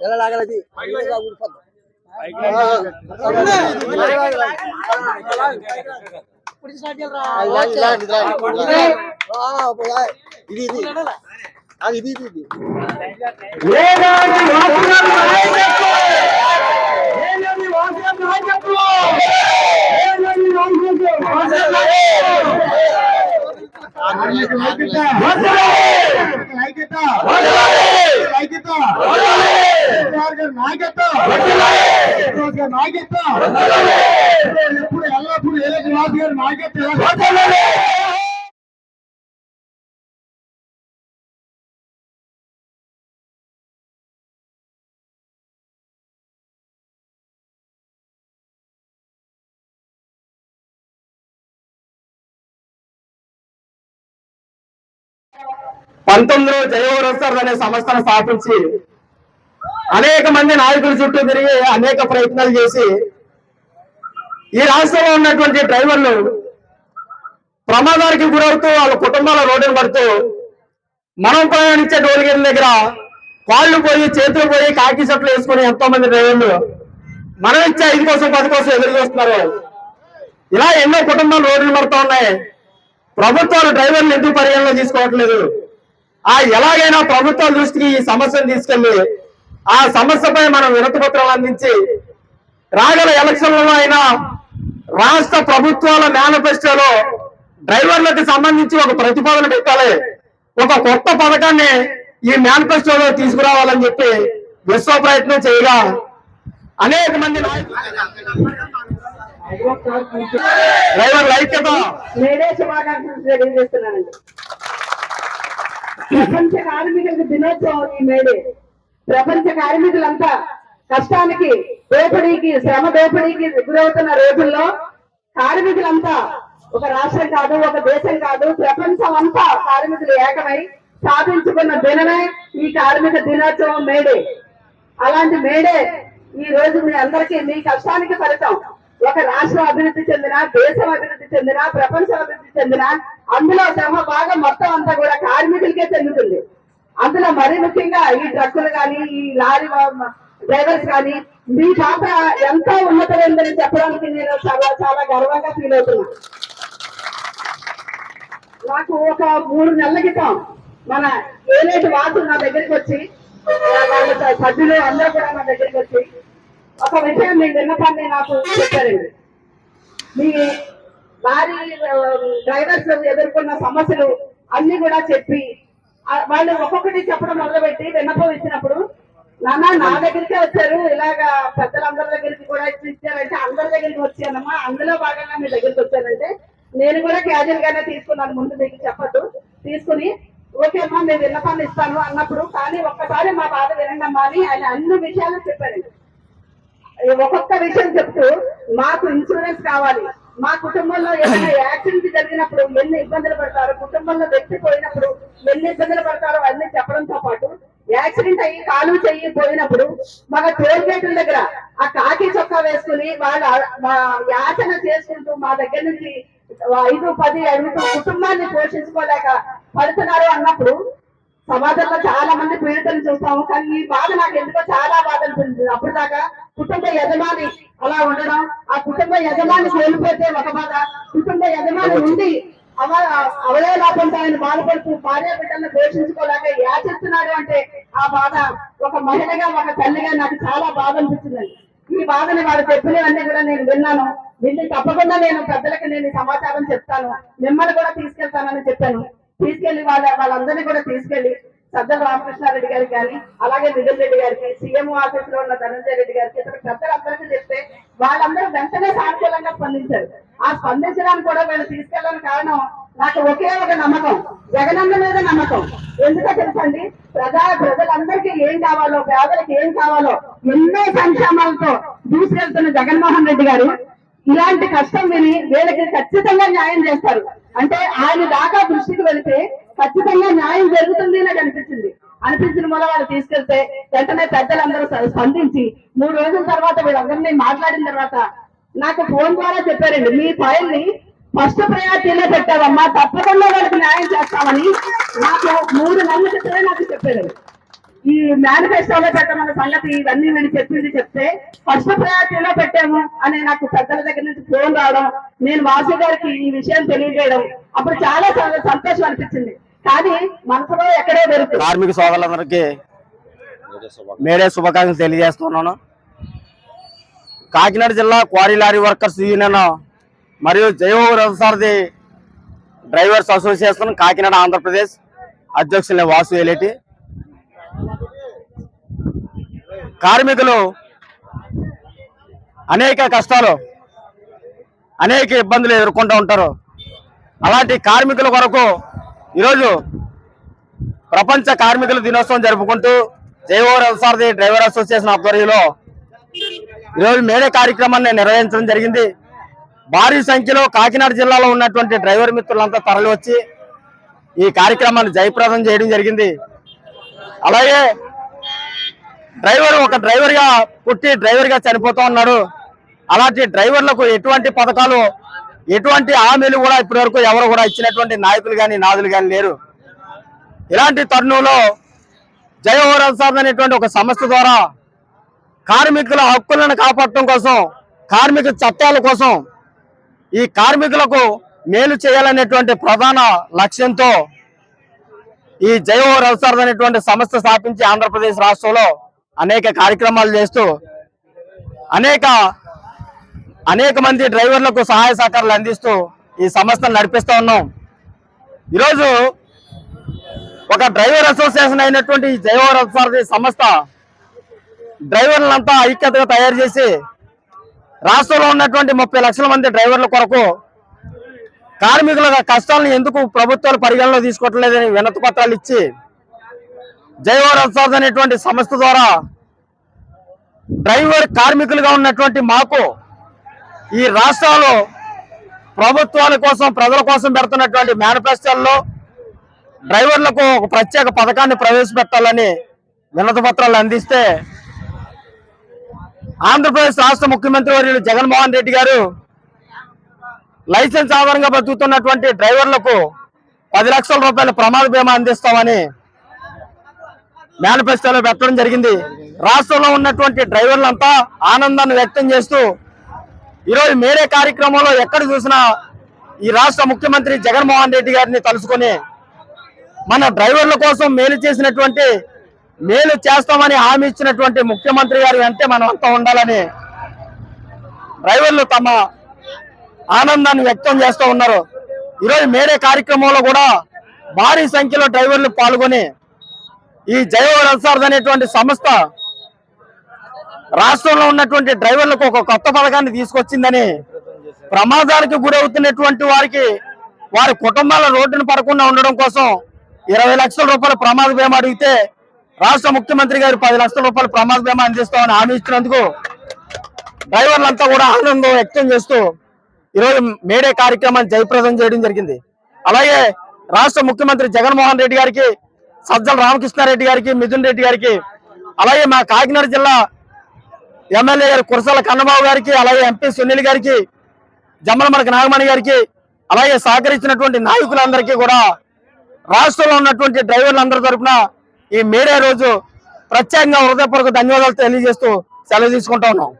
ఎలా లాగలది ఇది ఇది ఇది ఇది ఎప్పుడు ఎల్లప్పుడు ఏదైతే రాజు గారు నాయకత్వం పంతొమ్మిదిలో జయవరసర్ అనే సంస్థను స్థాపించి అనేక మంది నాయకుల చుట్టూ తిరిగి అనేక ప్రయత్నాలు చేసి ఈ రాష్ట్రంలో ఉన్నటువంటి డ్రైవర్లు ప్రమాదానికి గురవుతూ వాళ్ళ కుటుంబాల రోడ్డును పడుతూ మనం ప్రయాణించే డోలిగేట్ల దగ్గర కాళ్ళు పోయి చేతులు పోయి కాకి షర్ట్లు వేసుకుని ఎంతో మంది డ్రైవర్లు మనం ఇచ్చే 5 కోసం 10 కోసం ఎదురు చూస్తున్నారు. ఇలా ఎన్నో కుటుంబాలు రోడ్లు పడుతూ ఉన్నాయి. ప్రభుత్వాలు డ్రైవర్లు ఎందుకు పరిగణలో తీసుకోవట్లేదు? ఎలాగైనా ప్రభుత్వాల దృష్టికి ఈ సమస్యను తీసుకెళ్లి ఆ సమస్యపై మనం వినతి పత్రాలు అందించి రాగల ఎలక్షన్లలో అయినా రాష్ట్ర ప్రభుత్వాల మేనిఫెస్టోలో డ్రైవర్లకు సంబంధించి ఒక ప్రతిపాదన పెట్టాలి, ఒక కొత్త పథకాన్ని ఈ మేనిఫెస్టోలో తీసుకురావాలని చెప్పి విశ్వ ప్రయత్నం చేయగా అనేక మంది డ్రైవర్ల ఐక్యత ప్రపంచ కార్మికులకు దినోత్సవం ఈ మేడే. ప్రపంచ కార్మికులంతా కష్టానికి దోపిడీకి శ్రమ దోపిడీకి గురవుతున్న రోజుల్లో కార్మికులంతా ఒక రాష్ట్రం కాదు, ఒక దేశం కాదు, ప్రపంచం అంతా కార్మికులు ఏకమై సాధించుకున్న దినమే ఈ కార్మిక దినోత్సవం మేడే. అలాంటి మేడే ఈ రోజు మీ అందరికీ మీ కష్టానికి ఫలితం. ఒక రాష్ట్రం అభివృద్ధి చెందిన, దేశం అభివృద్ధి చెందిన, ప్రపంచం అభివృద్ధి చెందిన అందులో శ్రమ భాగం మొత్తం అంతా కూడా కార్మికులకే చెందుతుంది. అందులో మరీ ముఖ్యంగా ఈ ట్రక్కులు కానీ, ఈ లారీ డ్రైవర్స్ కానీ మీ పాత్ర ఎంతో ఉన్నతమైందని చెప్పడానికి నేను చాలా చాలా గర్వంగా ఫీల్ అవుతున్నా. నాకు ఒక 3 నెలల క్రితం మన ఏలేటి వాసు నా దగ్గరికి వచ్చి, వాళ్ళ సభ్యులు అందరూ కూడా నా దగ్గరికి వచ్చి ఒక విషయం మీ విన్నపాన్ని నాకు చెప్పారండి. మీ లారీ డ్రైవర్స్ ఎదుర్కొన్న సమస్యలు అన్ని కూడా చెప్పి వాళ్ళు ఒక్కొక్కటి చెప్పడం మొదలుపెట్టి విన్నపం ఇచ్చినప్పుడు, నాన్న నా దగ్గరికే వచ్చారు, ఇలాగా పెద్దలందరి దగ్గరికి కూడా ఇచ్చారంటే అందరి దగ్గరికి వచ్చానమ్మా, అందులో భాగంగా మీ దగ్గరికి వచ్చానంటే నేను కూడా క్యాజువల్ గానే తీసుకున్నాను, ముందు మీకు చెప్పద్దు, తీసుకుని ఓకే అమ్మా మేము విన్నపాన్ని ఇస్తాను అన్నప్పుడు, కానీ ఒక్కసారి మా బాధ వినండి అమ్మా అని ఆయన అన్ని విషయాలు చెప్పారండి. ఒక్కొక్క విషయం చెప్తూ మాకు ఇన్సూరెన్స్ కావాలి, మా కుటుంబంలో ఏమైనా యాక్సిడెంట్ జరిగినప్పుడు ఎన్ని ఇబ్బందులు పడతారు, కుటుంబంలో వ్యక్తి పోయినప్పుడు ఎన్ని ఇబ్బందులు పడతారో అన్ని చెప్పడంతో పాటు యాక్సిడెంట్ అయ్యి కాలు చెయ్యి పోయినప్పుడు మన టోల్ గేట్ల దగ్గర ఆ కాకి చొక్కా వేసుకుని వాళ్ళు యాచన చేసుకుంటూ మా దగ్గర నుంచి 5-10 అడుగుతూ కుటుంబాన్ని పోషించుకోలేక పడుతున్నారు అన్నప్పుడు సమాజంలో చాలా మంది పీడితలు చూస్తాము. కానీ ఈ బాధ నాకు ఎందుకో చాలా బాధ అనిపించింది. అప్పుడు దాకా కుటుంబ యజమాని అలా ఉండడం, ఆ కుటుంబ యజమాని కోల్పోతే ఒక బాధ, కుటుంబ యజమాని ఉండి అవయవలాపంతో ఆయన బాధపడుతూ భార్య బిడ్డలను పోషించుకోలేక యాచిస్తున్నాడు అంటే ఆ బాధ ఒక మహిళగా, ఒక తల్లిగా నాకు చాలా బాధ అనిపించిందండి. ఈ బాధని వారు చెప్పినవన్నీ కూడా నేను విన్నాను. దీన్ని తప్పకుండా నేను పెద్దలకు నేను సమాచారం చెప్తాను, మిమ్మల్ని కూడా తీసుకెళ్తానని చెప్పాను. తీసుకెళ్లి వాళ్ళందరినీ కూడా తీసుకెళ్లి సజ్జల రామకృష్ణారెడ్డి గారికి కానీ, అలాగే నిజం రెడ్డి గారికి, సీఎం ఆఫీస్ లో ఉన్న ధనంజయ రెడ్డి గారికి, ఇతర పెద్దలందరికీ చెప్తే వాళ్ళందరూ వెంటనే సానుకూలంగా స్పందించారు. ఆ స్పందించడానికి కూడా వీళ్ళు తీసుకెళ్ళడానికి కారణం నాకు ఒకే ఒక నమ్మకం, జగనన్న మీద నమ్మకం. ఎందుకో తెలుసండి, ప్రజలందరికీ ఏం కావాలో, పేదలకు ఏం కావాలో ఎన్నో సంక్షేమాలతో దూసుకెళ్తున్న జగన్మోహన్ రెడ్డి గారు ఇలాంటి కష్టం విని వీళ్ళకి ఖచ్చితంగా న్యాయం చేస్తారు అంటే ఆయన దాకా దృష్టికి వెళితే ఖచ్చితంగా న్యాయం జరుగుతుంది అని అనిపించిన మూల వాళ్ళు తీసుకెళ్తే వెంటనే పెద్దలందరూ స్పందించి 3 రోజుల తర్వాత వీళ్ళందరినీ మాట్లాడిన తర్వాత నాకు ఫోన్ ద్వారా చెప్పారండి, మీ ఫైల్ ని ఫస్ట్ ప్రయారిటీలో పెట్టావమ్మా, తప్పకుండా వాళ్ళకి న్యాయం చేస్తామని నాకు 3 నెలల క్రితమే నాకు చెప్పారు. ఈ మేనిఫెస్టోలో పెట్టమన్న సంగతి ఇవన్నీ వీళ్ళు చెప్తే ఫస్ట్ ప్రయారిటీలో పెట్టాము అని నాకు పెద్దల దగ్గర నుంచి ఫోన్ రావడం, నేను వాసు గారికి ఈ విషయం తెలియజేయడం, అప్పుడు చాలా సంతోషం అనిపించింది. కానీ మనసులో ఎక్కడే దొరుకుతుంది. కార్మిక సోదరులందరికీ మేడే శుభాకాంక్షలు తెలియజేస్తున్నాను. కాకినాడ జిల్లా క్వారీ లారీ వర్కర్స్ యూనియన్ మరియు జయో రథసారథి డ్రైవర్స్ అసోసియేషన్ కాకినాడ ఆంధ్రప్రదేశ్ అధ్యక్షులు వాసు ఎలేటి. కార్మికులు అనేక కష్టాలు అనేక ఇబ్బందులు ఎదుర్కొంటూ ఉంటారు. అలాంటి కార్మికుల కొరకు ఈరోజు ప్రపంచ కార్మికుల దినోత్సవం జరుపుకుంటూ జయో రథసారథి డ్రైవర్ అసోసియేషన్ ఆధ్వర్యంలో ఈరోజు మేడే కార్యక్రమాన్ని నిర్వహించడం జరిగింది. భారీ సంఖ్యలో కాకినాడ జిల్లాలో ఉన్నటువంటి డ్రైవర్ మిత్రులంతా తరలి వచ్చి ఈ కార్యక్రమాన్ని జయప్రదం చేయడం జరిగింది. అలాగే ఒక డ్రైవర్ గా పుట్టి డ్రైవర్ గా చనిపోతా ఉన్నాడు. అలాంటి డ్రైవర్లకు ఎటువంటి పథకాలు ఎటువంటి హామీలు కూడా ఇప్పటి వరకు ఎవరు కూడా ఇచ్చినటువంటి నాయకులు కానీ నాదులు కానీ లేరు. ఇలాంటి తరుణంలో జయో రథసారథి అనేటువంటి ఒక సంస్థ ద్వారా కార్మికుల హక్కులను కాపాడటం కోసం, కార్మిక చట్టాల కోసం, ఈ కార్మికులకు మేలు చేయాలనేటువంటి ప్రధాన లక్ష్యంతో ఈ జయో రథసారథి అనేటువంటి సంస్థ స్థాపించి ఆంధ్రప్రదేశ్ రాష్ట్రంలో అనేక కార్యక్రమాలు చేస్తూ అనేక మంది డ్రైవర్లకు సహాయ సహకారాలు అందిస్తూ ఈ సంస్థను నడిపిస్తూ ఉన్నాం. ఈరోజు ఒక డ్రైవర్ అసోసియేషన్ అయినటువంటి ఈ జయో రథసారథి సంస్థ డ్రైవర్లంతా ఐక్యతగా తయారు చేసి రాష్ట్రంలో ఉన్నటువంటి 30 లక్షల మంది డ్రైవర్ల కొరకు కార్మికుల కష్టాలను ఎందుకు ప్రభుత్వాలు పరిగణలో తీసుకోవట్లేదని వినతి పత్రాలు ఇచ్చి జయో రథసారథి అనేటువంటి సంస్థ ద్వారా డ్రైవర్ కార్మికులుగా ఉన్నటువంటి మాకు ఈ రాష్ట్రాల్లో ప్రభుత్వాల కోసం ప్రజల కోసం పెడుతున్నటువంటి మేనిఫెస్టోల్లో డ్రైవర్లకు ఒక ప్రత్యేక పథకాన్ని ప్రవేశపెట్టాలని వినతి పత్రాలు అందిస్తే ఆంధ్రప్రదేశ్ రాష్ట్ర ముఖ్యమంత్రి వర్యులు జగన్మోహన్ రెడ్డి గారు లైసెన్స్ ఆధారంగా బతుకుతున్నటువంటి డ్రైవర్లకు 10 లక్షల రూపాయల ప్రమాద బీమా అందిస్తామని మేనిఫెస్టోలో పెట్టడం జరిగింది. రాష్ట్రంలో ఉన్నటువంటి డ్రైవర్లంతా ఆనందాన్ని వ్యక్తం చేస్తూ ఈరోజు మేడే కార్యక్రమంలో ఎక్కడ చూసినా ఈ రాష్ట్ర ముఖ్యమంత్రి జగన్మోహన్ రెడ్డి గారిని తలుసుకొని మన డ్రైవర్ల కోసం మేలు చేస్తామని హామీ ఇచ్చినటువంటి ముఖ్యమంత్రి గారు అంటే మనం అంతా ఉండాలని డ్రైవర్లు తమ ఆనందాన్ని వ్యక్తం చేస్తూ ఉన్నారు. ఈరోజు మేడే కార్యక్రమంలో కూడా భారీ సంఖ్యలో డ్రైవర్లు పాల్గొని ఈ జయో రథసారథి అనేటువంటి సంస్థ రాష్ట్రంలో ఉన్నటువంటి డ్రైవర్లకు ఒక కొత్త పథకాన్ని తీసుకొచ్చిందని, ప్రమాదానికి గురవుతున్నటువంటి వారి కుటుంబాల రోడ్డును పడకుండా ఉండడం కోసం 20 లక్షల రూపాయల ప్రమాద బీమా అడిగితే రాష్ట్ర ముఖ్యమంత్రి గారు 10 లక్షల రూపాయల ప్రమాద బీమా అందిస్తామని హామీ ఇచ్చినందుకు డ్రైవర్లంతా కూడా ఆనందం వ్యక్తం చేస్తూ ఈరోజు మేడే కార్యక్రమాన్ని జయప్రదం చేయడం జరిగింది. అలాగే రాష్ట్ర ముఖ్యమంత్రి జగన్మోహన్ రెడ్డి గారికి, సజ్జల రామకృష్ణారెడ్డి గారికి, మిథున్ రెడ్డి గారికి, అలాగే మా కాకినాడ జిల్లా ఎమ్మెల్యే గారు కురసాల కన్నబాబు గారికి, అలాగే ఎంపీ సునీల్ గారికి, జమ్మలమడక నాగమణి గారికి, అలాగే సహకరించినటువంటి నాయకులందరికీ కూడా రాష్ట్రంలో ఉన్నటువంటి డ్రైవర్లందరి తరఫున ఈ మేడే రోజు ప్రత్యేకంగా హృదయపూర్వక ధన్యవాదాలు తెలియజేస్తూ సెలవు తీసుకుంటా ఉన్నాం.